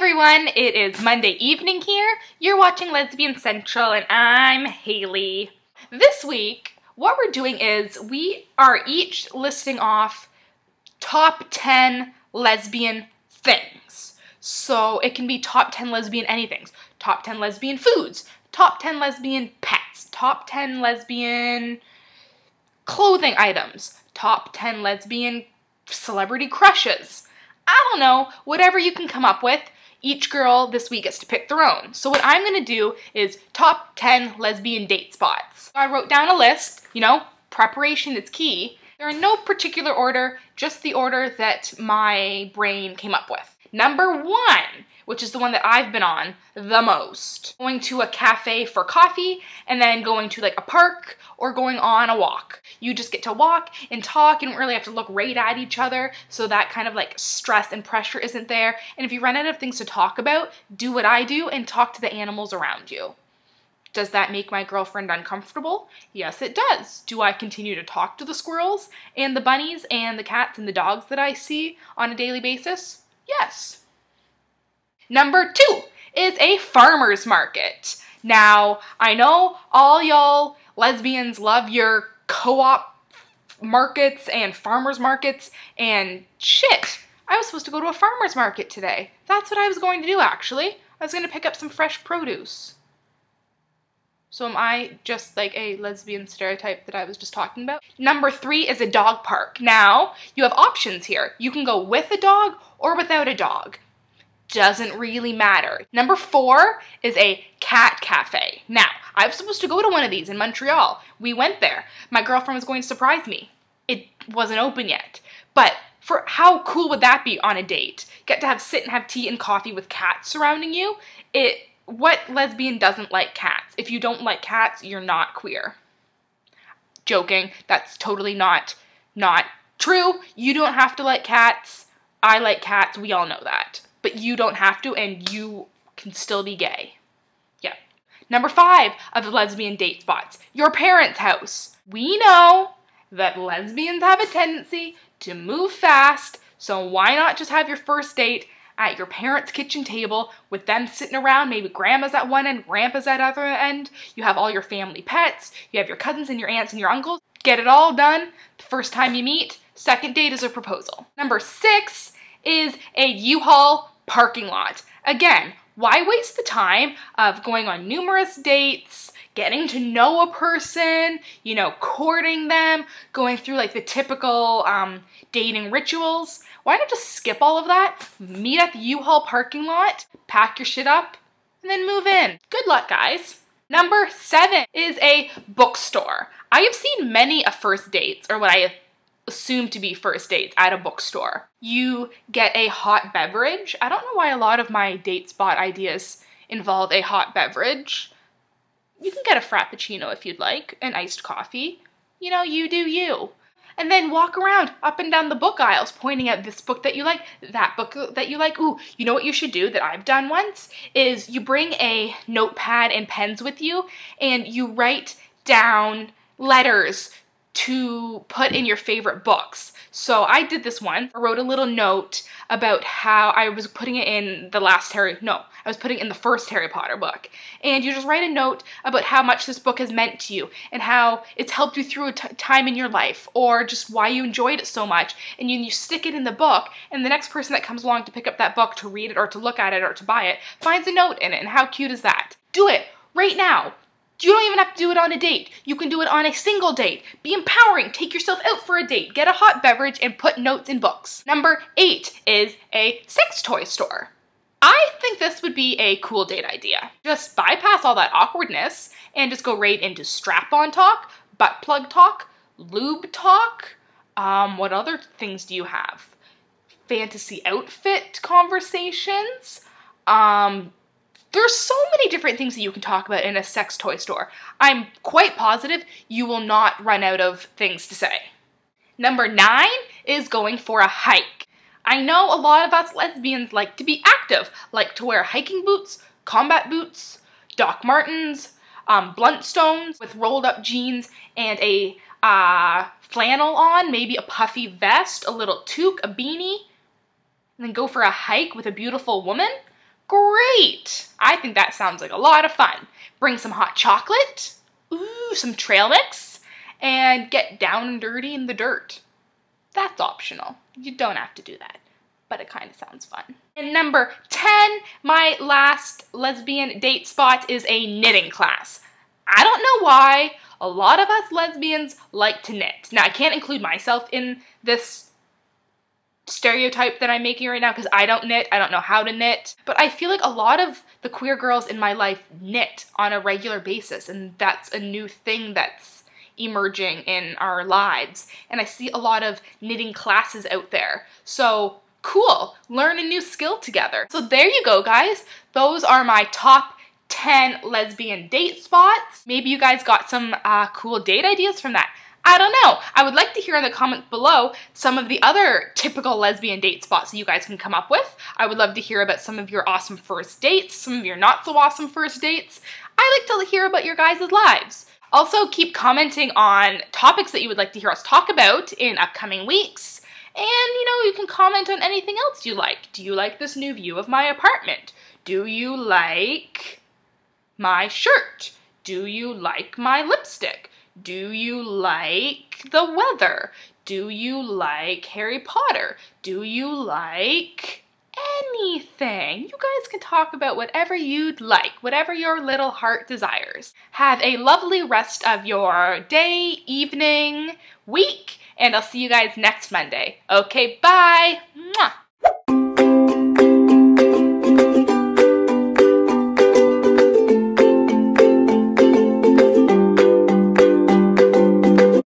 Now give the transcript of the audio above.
everyone, it is Monday evening here. You're watching Lesbian Central and I'm Haley. This week, what we're doing is we are each listing off top 10 lesbian things. So it can be top 10 lesbian anythings, top 10 lesbian foods, top 10 lesbian pets, top 10 lesbian clothing items, top 10 lesbian celebrity crushes. I don't know, whatever you can come up with. Each girl this week gets to pick their own. So what I'm gonna do is top 10 lesbian date spots. I wrote down a list, preparation is key. They're in no particular order, just the order that my brain came up with. Number 1, which is the one that I've been on the most. Going to a cafe for coffee and then going to like a park or going on a walk. You just get to walk and talk. You don't really have to look right at each other, so that kind of like stress and pressure isn't there. And if you run out of things to talk about, do what I do and talk to the animals around you. Does that make my girlfriend uncomfortable? Yes, it does. Do I continue to talk to the squirrels and the bunnies and the cats and the dogs that I see on a daily basis? Yes. Number 2 is a farmer's market. Now, I know all y'all lesbians love your co-op markets and farmer's markets and shit. I was supposed to go to a farmer's market today. That's what I was going to do, actually. I was going to pick up some fresh produce. So am I just like a lesbian stereotype that I was just talking about? Number 3 is a dog park. Now, you have options here. You can go with a dog or without a dog. Doesn't really matter. Number 4 is a cat cafe. Now, I was supposed to go to one of these in Montreal. We went there. My girlfriend was going to surprise me. It wasn't open yet. But for how cool would that be on a date? Get to sit and have tea and coffee with cats surrounding you? What lesbian doesn't like cats? If you don't like cats, you're not queer. Joking. That's totally not true. You don't have to like cats. I like cats. We all know that. But you don't have to, and you can still be gay. Yeah. Number 5 of the lesbian date spots, your parents' house. We know that lesbians have a tendency to move fast, so why not just have your first date at your parents' kitchen table with them sitting around, maybe grandma's at one end, grandpa's at the other end. You have all your family pets, you have your cousins and your aunts and your uncles. Get it all done the first time you meet. Second date is a proposal. Number 6 is a U-Haul parking lot. Again, why waste the time of going on numerous dates, getting to know a person, courting them, going through like the typical dating rituals? Why not just skip all of that, meet at the U-Haul parking lot, pack your shit up, and then move in? Good luck, guys. Number 7 is a bookstore. I have seen many of first dates, or what I assumed to be first dates, at a bookstore. You get a hot beverage. I don't know why a lot of my date spot ideas involve a hot beverage. You can get a frappuccino if you'd like, an iced coffee. You do you. And then walk around up and down the book aisles pointing out this book that you like, that book that you like. Ooh, you know what you should do that I've done once? Is you bring a notepad and pens with you and you write down letters to put in your favorite books. So I did this once. I wrote a little note about how I was putting it in I was putting it in the first Harry Potter book. And you just write a note about how much this book has meant to you and how it's helped you through a time in your life, or just why you enjoyed it so much. And you stick it in the book, and the next person that comes along to pick up that book to read it or to look at it or to buy it finds a note in it. And how cute is that? Do it right now. You don't even have to do it on a date. You can do it on a single date. Be empowering. Take yourself out for a date. Get a hot beverage and put notes in books. Number 8 is a sex toy store. I think this would be a cool date idea. Just bypass all that awkwardness and just go right into strap-on talk, butt plug talk, lube talk. What other things do you have? Fantasy outfit conversations. There's so many different things that you can talk about in a sex toy store. I'm quite positive you will not run out of things to say. Number 9 is going for a hike. I know a lot of us lesbians like to be active, like to wear hiking boots, combat boots, Doc Martens, Bluntstones with rolled up jeans and a flannel on, maybe a puffy vest, a little toque, a beanie, and then go for a hike with a beautiful woman. Great! I think that sounds like a lot of fun. Bring some hot chocolate, ooh, some trail mix, and get down and dirty in the dirt. That's optional. You don't have to do that, but it kind of sounds fun. And number 10, my last lesbian date spot is a knitting class. I don't know why a lot of us lesbians like to knit. Now, I can't include myself in this stereotype that I'm making right now because I don't knit, I don't know how to knit, but I feel like a lot of the queer girls in my life knit on a regular basis, and that's a new thing that's emerging in our lives, and I see a lot of knitting classes out there. So cool, learn a new skill together. So there you go, guys. Those are my top 10 lesbian date spots. Maybe you guys got some cool date ideas from that. I don't know. I would like to hear in the comments below some of the other typical lesbian date spots that you guys can come up with. I would love to hear about some of your awesome first dates, some of your not so awesome first dates. I like to hear about your guys' lives. Also, keep commenting on topics that you would like to hear us talk about in upcoming weeks. And, you can comment on anything else you like. Do you like this new view of my apartment? Do you like my shirt? Do you like my lipstick? Do you like the weather? Do you like Harry Potter? Do you like anything? You guys can talk about whatever you'd like, whatever your little heart desires. Have a lovely rest of your day, evening, week, and I'll see you guys next Monday. Okay, bye! Mwah.